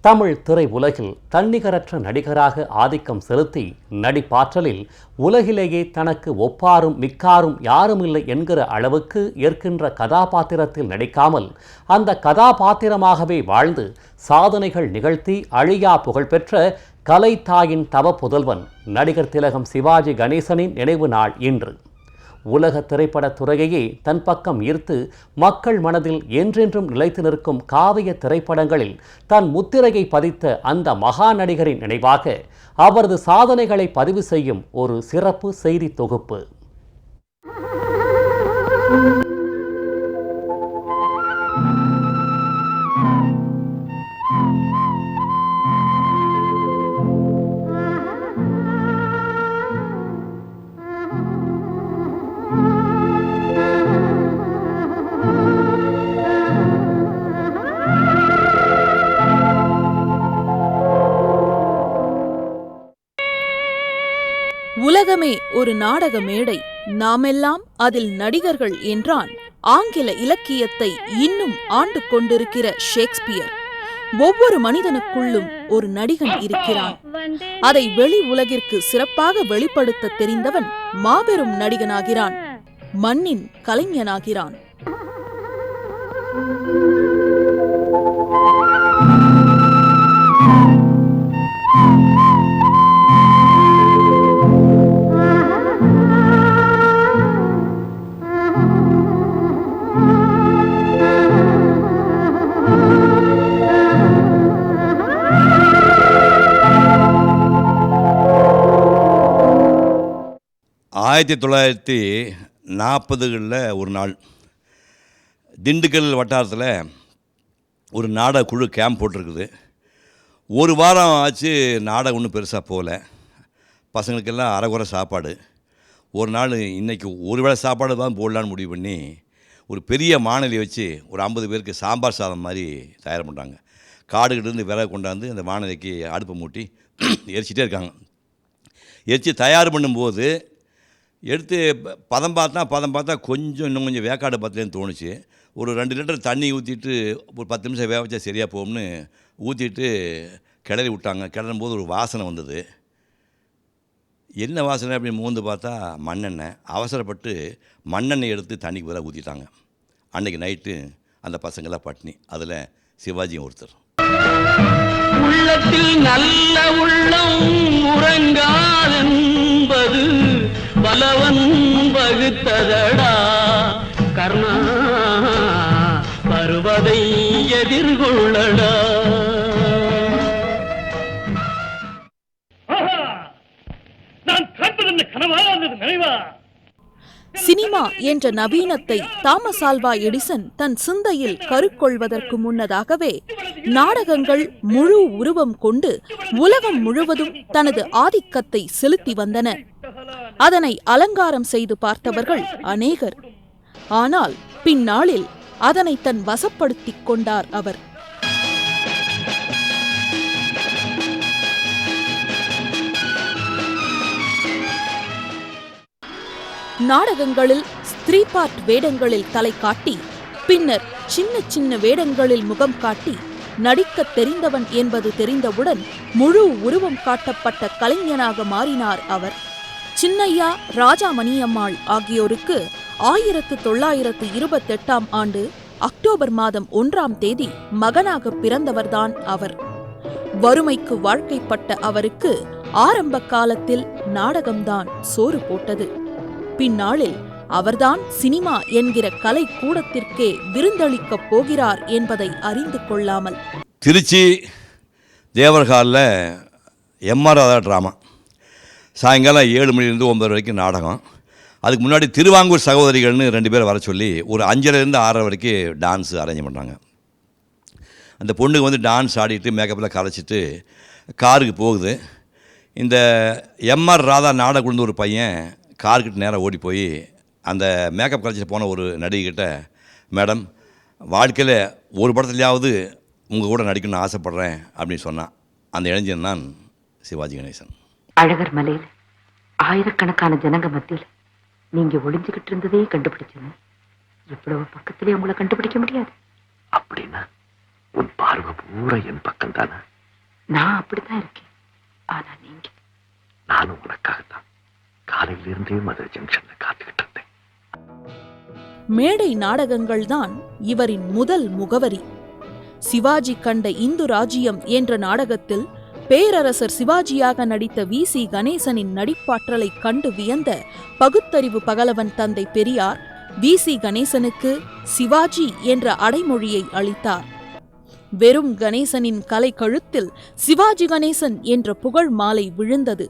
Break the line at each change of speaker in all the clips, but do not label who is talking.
தமிழ் திரை உலகில் தன்னிகரற்ற நடிகராக ஆதிக்கம் செலுத்தி நடிப்பாற்றலில் உலகிலேயே தனக்கு ஒப்பாரும் மிக்காரும் யாருமில்லை என்கிற அளவுக்கு ஏற்கின்ற கதாபாத்திரத்தில் நடிக்காமல் அந்த கதாபாத்திரமாகவே வாழ்ந்து சாதனைகள் நிகழ்த்தி அழியா புகழ்பெற்ற கலைத்தாயின் தவ புதல்வன் நடிகர் திலகம் சிவாஜி கணேசனின் நினைவு நாள் இன்று. உலக திரைப்படத் துறையையே தன் பக்கம் ஈர்த்து மக்கள் மனதில் என்றென்றும் நிலைத்து நிற்கும் காவிய திரைப்படங்களில் தன் முத்திரையை பதித்த அந்த மகா நடிகரின் நினைவாக அவரது சாதனைகளை பதிவு செய்யும் ஒரு சிறப்பு செய்தி தொகுப்பு.
உலகமே ஒரு நாடக மேடை, நாமெல்லாம் அதில் நடிகர்கள் என்றான் ஆங்கில இலக்கியத்தை இன்னும் ஆண்டு கொண்டிருக்கிற ஷேக்ஸ்பியர். ஒவ்வொரு மனிதனுக்குள்ளும் ஒரு நடிகன் இருக்கிறான். அதை வெளி உலகிற்கு சிறப்பாக வெளிப்படுத்த தெரிந்தவன் மாபெரும் நடிகனாகிறான், மண்ணின் கலைஞனாகிறான்.
ஆயிரத்தி 1940களில் ஒரு நாள் திண்டுக்கல் வட்டாரத்தில் ஒரு நாடக குழு கேம்ப் போட்டிருக்குது. ஒரு வாரம் ஆச்சு, நாடகம் ஒன்றும் பெருசாக போகல. பசங்களுக்கெல்லாம் அரைகுறை சாப்பாடு. ஒரு நாள் இன்றைக்கி ஒரு வேளை சாப்பாடு தான் போடலான்னு முடிவு பண்ணி ஒரு பெரிய மாநிலை வச்சு ஒரு 50 பேருக்கு சாம்பார் சாதம் மாதிரி தயார் பண்ணுறாங்க. காடுகிட்டேருந்து விறகு கொண்டாந்து அந்த வானிலைக்கு அடுப்பை மூட்டி எரிச்சிட்டே இருக்காங்க. எரிச்சு தயார் பண்ணும்போது எடுத்து பதம் பார்த்தா கொஞ்சம் இன்னும் கொஞ்சம் வேக்காடு பத்தலேன்னு தோணுச்சு. ஒரு 2 லிட்டர் தண்ணி ஊற்றிட்டு ஒரு 10 நிமிஷம் வேக வச்சா சரியாக போகும்னு ஊற்றிட்டு கிளறி விட்டாங்க. கிளறும் போது ஒரு வாசனை வந்தது. என்ன வாசனை அப்படின்னு மூந்து பார்த்தா மண்ணெண்ணெய். அவசரப்பட்டு மண்ணெண்ணெய் எடுத்து தண்ணிக்கு பதிலாக ஊற்றிட்டாங்க. அன்றைக்கி நைட்டு அந்த பசங்களாம் பட்டினி. அதில் சிவாஜியும் ஒருத்தர்.
உள்ளத்தில் நல்ல உள்ளம் உறங்காதென்பது பலவன் வகுத்ததடா கர்ணா, பருவதை எதிர்கொள்ளடா. நான் காண்பது கனவா அல்லது நினைவா?
சினிமா என்ற நவீனத்தை தாமஸ் ஆல்வா எடிசன் தன் சிந்தையில் கருக்கொள்வதற்கு முன்னதாகவே நாடகங்கள் முழு உருவம் கொண்டு உலகம் முழுவதும் தனது ஆதிக்கத்தை செலுத்தி வந்தன. அதனை அலங்காரம் செய்து பார்த்தவர்கள் அநேகர். ஆனால் பின்னாளில் அதனை தன் வசப்படுத்திக் கொண்டார் அவர். நாடகங்களில் ஸ்திரீ பார்ட் வேடங்களில் தலை காட்டி, பின்னர் சின்ன சின்ன வேடங்களில் முகம் காட்டி நடிக்கத் தெரிந்தவன் என்பது தெரிந்தவுடன் முழு உருவம் காட்டப்பட்ட கலைஞனாக மாறினார் அவர். சின்னையா, ராஜா மணியம்மாள் ஆகியோருக்கு 1928ஆம் ஆண்டு அக்டோபர் மாதம் 1ஆம் தேதி மகனாக பிறந்தவர்தான் அவர். வறுமைக்கு வாழ்க்கைப்பட்ட அவருக்கு ஆரம்ப காலத்தில் நாடகம்தான் சோறு போட்டது. பின்னாளில் அவர்தான் சினிமா என்கிற கலை கூடத்திற்கே விருந்தளிக்கப் போகிறார் என்பதை அறிந்து கொள்ளாமல்
திருச்சி தேவர்ஹாலில் எம்ஆர் ராதா ட்ராமா சாயங்காலம் 7 மணிலேருந்து 9 வரைக்கும் நாடகம். அதுக்கு முன்னாடி திருவாங்கூர் சகோதரிகள்னு 2 பேரை வர சொல்லி ஒரு 5:30லேருந்து 6:30 வரைக்கும் டான்ஸ் அரேஞ்ச் பண்ணுறாங்க. அந்த பொண்ணுக்கு வந்து டான்ஸ் ஆடிட்டு மேக்கப்பில் கரைச்சிட்டு காருக்கு போகுது. இந்த எம்ஆர் ராதா நாடக குழுந்து ஒரு பையன் கார்கிட்ட நேராக ஓடி போய் அந்த மேக்கப் கலைச்சிட்டு போன ஒரு நடிகைக்கிட்ட, மேடம், வாழ்க்கையில் ஒரு படத்துலையாவது உங்கள் கூட நடிக்கணும்னு ஆசைப்பட்றேன் அப்படின்னு சொன்னான். அந்த இளைஞன் தான் சிவாஜி கணேசன்.
அழகர் மலையில் ஆயிரக்கணக்கான ஜனங்க மத்தியில் நீங்க ஒளிஞ்சுக்கிட்டு இருந்ததே கண்டுபிடிச்சேன். இவ்வளவு பக்கத்திலே உங்களை கண்டுபிடிக்க முடியாது.
அப்படின்னா உன் பார்வை பூரா என் பக்கம் தானே?
நான் அப்படித்தான் இருக்கேன். ஆனா நீங்க?
நானும் உனக்காகத்தான் காலையிலிருந்தே மதுரை ஜங்ஷன்ல காத்துக்கிட்டு இருந்தேன்.
மேடை நாடகங்கள்தான் இவரின் முதல் முகவரி. சிவாஜி கண்ட இந்து ராஜ்யம் என்ற நாடகத்தில் பேரரசர் சிவாஜியாக நடித்த வி.சி. கணேசனின் நடிப்பாற்றலை கண்டு வியந்த பகுத்தறிவு பகலவன் தந்தை பெரியார் வி.சி. கணேசனுக்கு சிவாஜி என்ற அடைமொழியை அளித்தார். வெறும் கணேசனின் கலை கழுத்தில் சிவாஜி கணேசன் என்ற புகழ் மாலை விழுந்தது.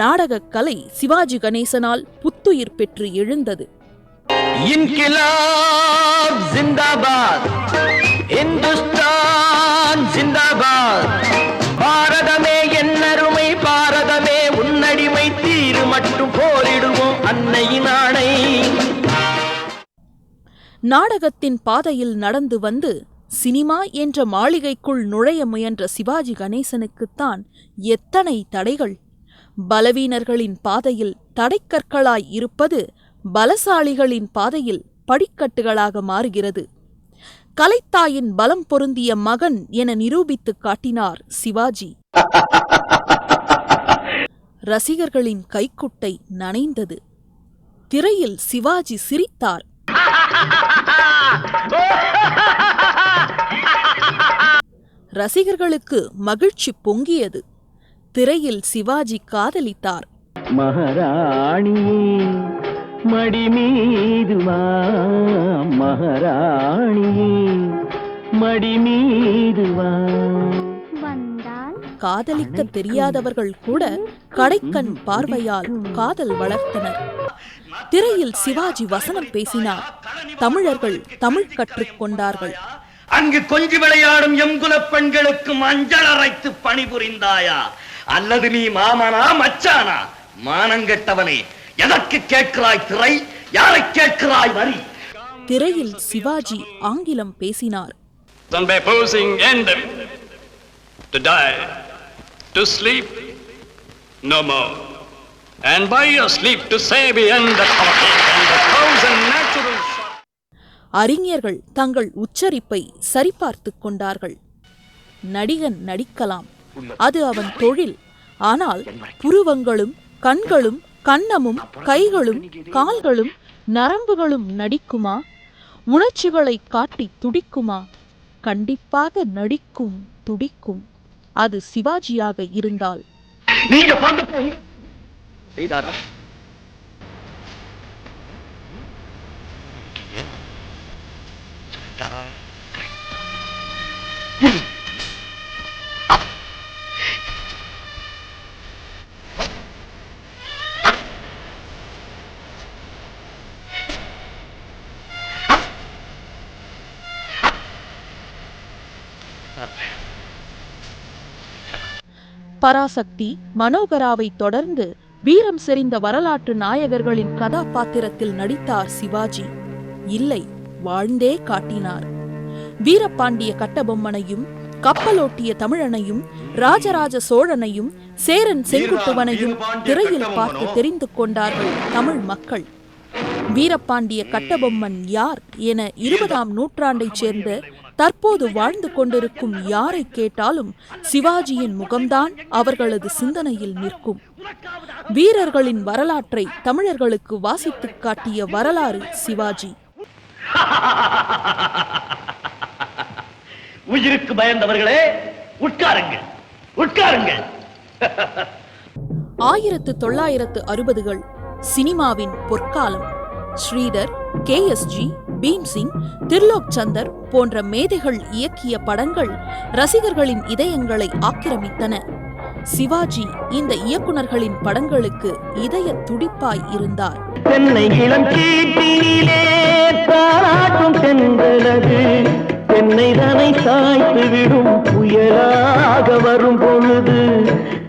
நாடகக் கலை சிவாஜி கணேசனால் புத்துயிர் பெற்று எழுந்தது.
இன்கிலாப் ஜிந்தாபாத், இந்துஸ்தான் ஜிந்தாபாத், பாரதமே என்னருமை பாரதமே உன்னடிமை தீரு மட்டும் போரிடுவோம் அன்னையின் ஆணை.
நாடகத்தின் பாதையில் நடந்து வந்து சினிமா என்ற மாளிகைக்குள் நுழைய முயன்ற சிவாஜி கணேசனுக்குத்தான் எத்தனை தடைகள்! பலவீனர்களின் பாதையில் தடைக்கற்களாய் இருப்பது பலசாலிகளின் பாதையில் படிக்கட்டுகளாக மாறுகிறது. கலைத்தாயின் பலம் பொருந்திய மகன் என நிரூபித்துக் காட்டினார் சிவாஜி. ரசிகர்களின் கைக்குட்டை நனைந்தது. திரையில் சிவாஜி சிரித்தார். ரசிகர்களுக்கு மகிழ்ச்சி பொங்கியது. திரையில் சிவாஜி காதலித்தார்.
மகாராணியே மடி மீது வா, மகாராணியே மடி மீது வா.
காதலிக்க தெரியாதவர்கள் கூட கடைக்கண் பார்வையால் காதல் வளர்த்தனர். திரையில் சிவாஜி வசனம் பேசினார். தமிழர்கள் தமிழ் கற்றுக் கொண்டார்கள்.
அங்கு கொஞ்சி விளையாடும் எங்குலப் பெண்களுக்கு மஞ்சள் அரைத்து பணிபுரிந்தாயா? அல்லது நீ மாமனா மச்சானா? மானங்கெட்டவனே, எதற்கு கேட்கிறாய் திரை? யாரை கேட்கிறாய் வரி?
திரையில் சிவாஜி ஆங்கிலம் பேசினார்.
By posing end them to die, to sleep no more, and by your sleep to say the end the topic and the thousand natural.
அறிஞர்கள் தங்கள் உச்சரிப்பை சரிபார்த்துக் கொண்டார்கள். நடிகன் நடிக்கலாம், அது அவன் தொழில். ஆனால் புருவங்களும் கண்களும் கன்னமும் கைகளும் கால்களும் நரம்புகளும் நடிக்குமா? உணர்ச்சிகளை காட்டி துடிக்குமா? கண்டிப்பாக நடிக்கும், துடிக்கும். அது சிவாஜியாக இருந்தால்.
நீங்க பார்த்து போய் செய்தாரா?
பராசக்தி, மனோகராவை தொடர்ந்து வீரம் செறிந்த வரலாற்று நாயகர்களின் கதாபாத்திரத்தில் நடித்தார் சிவாஜி. இல்லை, வாழ்ந்தே காட்டினார். வீரபாண்டிய கட்டபொம்மனையும், கப்பலோட்டிய தமிழனையும், ராஜராஜ சோழனையும், சேரன் செங்குட்டுவனையும் திரையில் பார்த்து தெரிந்து கொண்டார்கள் தமிழ் மக்கள். வீரபாண்டிய கட்டபொம்மன் யார் என 20ஆம் நூற்றாண்டைச் சேர்ந்த தற்போது வாழ்ந்து கொண்டிருக்கும் யாரை கேட்டாலும் சிவாஜியின் முகம்தான் அவர்களது சிந்தனையில் நிற்கும். வீரர்களின் வரலாற்றை தமிழர்களுக்கு வாசித்துக் காட்டிய வரலாறு சிவாஜி.
உயிருக்கு பயந்தவர்களே, உட்காருங்கள், உட்காருங்கள்.
1960கள் சினிமாவின் பொற்காலம். ஸ்ரீதர், KSG, பீம்சிங், திர்லோக் சந்தர் போன்ற மேதைகள் இயக்கிய படங்கள் ரசிகர்களின் இதயங்களை ஆக்கிரமித்தன. சிவாஜி இந்த இயக்குனர்களின் படங்களுக்கு இதய துடிப்பாய் இருந்தார்.
தென்னை இளம் கீட்டினிலே தாராட்டும் தென்றலது, தென்னை தனை சாய்த்து விடும் புயலாக வரும் பொழுது,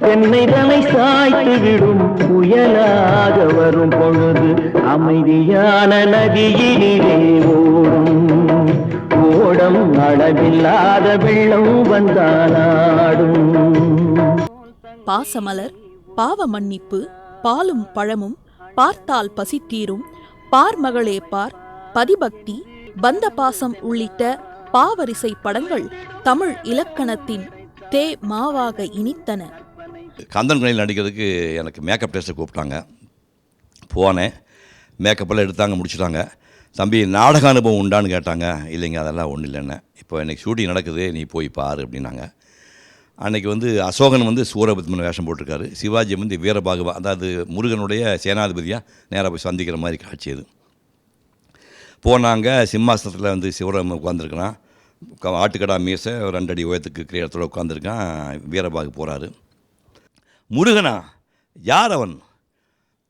தென்னை தனை சாய்த்து விடும் புயலாக வரும் பொழுது, அமைதியான நதியினிலே ஓடும் ஓடம் அளவில்லாத வெள்ளம் வந்தாலாடும்.
பாசமலர், பாவ மன்னிப்பு, பாலும் பழமும், பார்த்தால் பசித்தீரும், பார்மகளே பார், பதிபக்தி, பந்த பாசம் உள்ளிட்ட பாவரிசை படங்கள் தமிழ் இலக்கணத்தின் தே மாவாக இனித்தன.
கந்தன் கணியில் நடிக்கிறதுக்கு எனக்கு மேக்கப் டெஸ்ட்டை கூப்பிட்டாங்க. போனேன், மேக்கப்பெல்லாம் எடுத்தாங்க, முடிச்சுட்டாங்க. தம்பி நாடக அனுபவம் உண்டான்னு கேட்டாங்க. இல்லைங்க, அதெல்லாம் ஒன்றும் இல்லைன்னு. இப்போ எனக்கு ஷூட்டிங் நடக்குது, நீ போய் பாரு அப்படின்னாங்க. அன்றைக்கி அசோகன் சூரபத்மன் வேஷம் போட்டிருக்காரு. சிவாஜி வீரபாகுவா, அதாவது முருகனுடைய சேனாதிபதியாக நேராக போய் சந்திக்கிற மாதிரி காட்சி அது. போனாங்க, சிம்மாசனத்தில் சிவராமன் உட்காந்துருக்கிறான். ஆட்டுக்கடா மீசை 2 அடி உயரத்துக்கு இடத்துல உட்காந்துருக்கான். வீரபாகு போகிறாரு. முருகனா? யார் அவன்?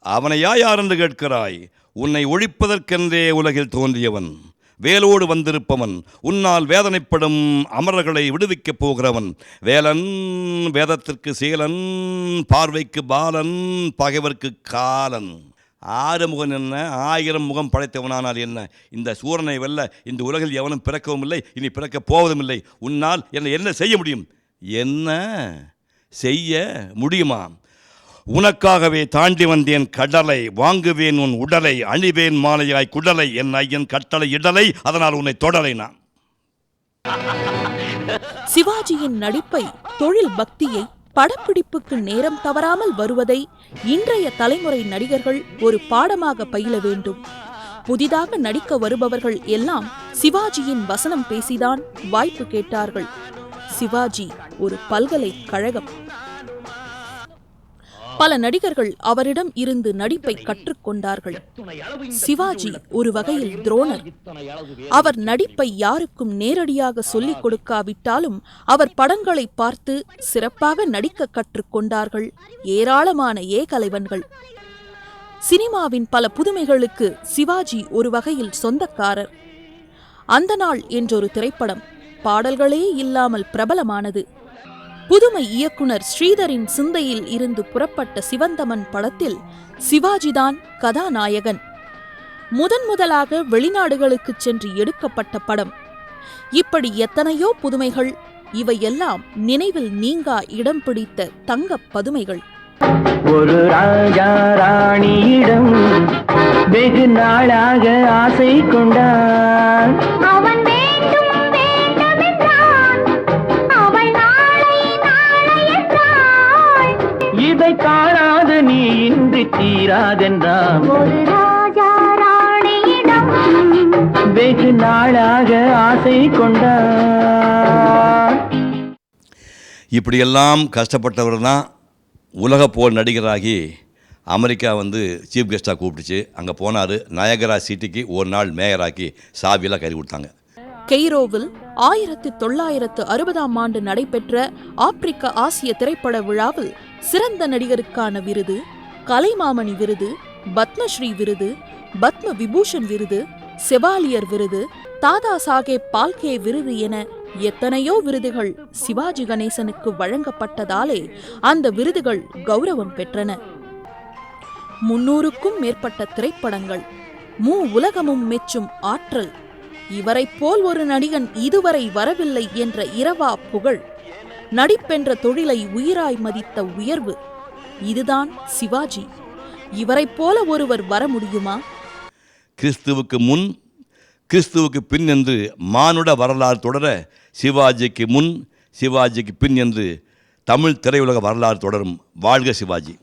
அவனையா யார் என்று கேட்கிறாய்? உன்னை ஒழிப்பதற்கென்றே உலகில் தோன்றியவன், வேலோடு வந்திருப்பவன், உன்னால் வேதனைப்படும் அமரர்களை விடுவிக்கப் போகிறவன், வேலன், வேதத்திற்கு சீலன், பார்வைக்கு பாலன், பகைவர்க்கு காலன். 6 முகம் என்ன, 1000 முகம் படைத்தவனானால் என்ன? இந்த சூரனை வெல்ல இந்த உலகில் எவனும் பிறக்கவும் இல்லை, இனி பிறக்கப் போவதும் இல்லை. உன்னால் என்ன செய்ய முடியும்? என்ன செய்ய முடியுமா? உனக்காகவே தாண்டி வந்தேன் கடலை, வாங்குவேன் உன் உடலை, அணிவேன் மாலையாய் குடலை, என் ஐயன் கட்டளை இடலை, அதனால் உன்னை தொடலை நான்.
சிவாஜியின் நடிப்பை, தொழில் பக்தியை, படப்பிடிப்புக்கு நேரம் தவறாமல் வருவதை இன்றைய தலைமுறை நடிகர்கள் ஒரு பாடமாக பயில வேண்டும். புதிதாக நடிக்க வருபவர்கள் எல்லாம் சிவாஜியின் வசனம் பேசிதான் வாய்ப்பு கேட்டார்கள். சிவாஜி ஒரு பல்கலைக்கழகம். பல நடிகர்கள் அவரிடம் இருந்து நடிப்பை கற்றுக்கொண்டார்கள். சிவாஜி ஒரு வகையில் துரோணர். அவர் நடிப்பை யாருக்கும் நேரடியாக சொல்லிக் கொடுக்காவிட்டாலும் அவர் படங்களை பார்த்து சிறப்பாக நடிக்க கற்றுக்கொண்டார்கள் ஏராளமான ஏகலைவன்கள். சினிமாவின் பல புதுமைகளுக்கு சிவாஜி ஒரு வகையில் சொந்தக்காரர். அந்த நாள் என்றொரு திரைப்படம் பாடல்களே இல்லாமல் பிரபலமானது. புதுமை இயக்குனர் ஸ்ரீதரின் சிந்தையில் இருந்து புறப்பட்ட சிவந்தமன் படத்தில் சிவாஜிதான் கதாநாயகன். முதலாக வெளிநாடுகளுக்கு சென்று எடுக்கப்பட்ட படம். இப்படி எத்தனையோ புதுமைகள், இவையெல்லாம் நினைவில் நீங்கா இடம் பிடித்த தங்கப் பதுமைகள்.
ஒரு ராஜா ராணியிடம் வெகு நாளாக ஆசை கொண்டான். இதை காணாது நீ இன்றி தீராதென்றான். ஒரு ராஜா ராணியிடம் வெகு நாளாக ஆசை கொண்டான்.
இப்படியெல்லாம் கஷ்டப்பட்டவர் தான் உலக போல் நடிகராகி அமெரிக்கா சீஃப் கெஸ்ட்டாக கூப்பிட்டுச்சு. அங்கே போனார். நயகரா சிட்டிக்கு ஒரு நாள் மேயராக்கி சாவியெல்லாம் கறி கொடுத்தாங்க.
கெய்ரோவில் 1960ஆம் ஆண்டு நடைபெற்ற ஆப்பிரிக்க ஆசிய திரைப்பட விழாவில் சிறந்த நடிகருக்கான விருது, கலைமாமணி விருது, பத்மஸ்ரீ விருது, பத்ம விபூஷன் விருது, செவாலியர் விருது, தாதா சாஹேப் பால்கே விருது என எத்தனையோ விருதுகள் சிவாஜி கணேசனுக்கு வழங்கப்பட்டதாலே அந்த விருதுகள் கௌரவம் பெற்றன. 300க்கும் மேற்பட்ட திரைப்படங்கள், உலகமும் மெச்சும் ஆற்றல். இவரைப் போல் ஒரு நடிகன் இதுவரை வரவில்லை என்ற இரவா புகழ், நடிப்பென்ற தொழிலை உயிராய் மதித்த உயர்வு. இதுதான் சிவாஜி. இவரைப் போல ஒருவர் வர முடியுமா?
கிறிஸ்துவுக்கு முன், கிறிஸ்துவுக்கு பின் என்று மானுட வரலாறு தொடர, சிவாஜிக்கு முன், சிவாஜிக்கு பின் என்று தமிழ் திரையுலக வரலாறு தொடரும். வாழ்க சிவாஜி.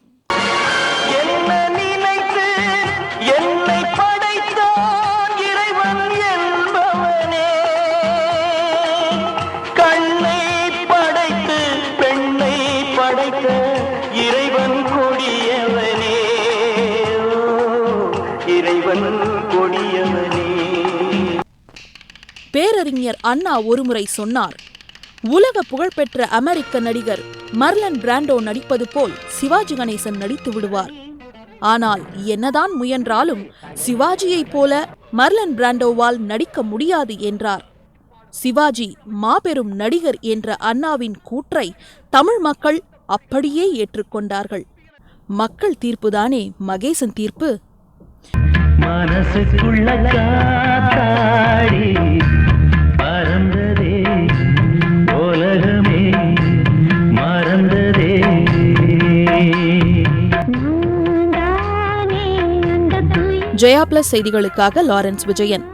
பேரறிஞர் அண்ணா ஒருமுறை சொன்னார், உலக புகழ்பெற்ற அமெரிக்க நடிகர் மர்லன் பிராண்டோ நடிப்பது போல் சிவாஜி கணேசன் நடித்து விடுவார். ஆனால் என்னதான் முயன்றாலும் சிவாஜியைப் போல மர்லன் பிராண்டோவால் நடிக்க முடியாது என்றார். சிவாஜி மாபெரும் நடிகர் என்ற அண்ணாவின் கூற்றை தமிழ் மக்கள் அப்படியே ஏற்றுக்கொண்டார்கள். மக்கள் தீர்ப்புதானே மகேசன் தீர்ப்பு.
மனசுக்குள்ள காத்தாடி பறந்ததே, உலகமே மறந்ததே.
ஜெயா பிளஸ் செய்திகளுக்காக லாரன்ஸ் விஜயன்.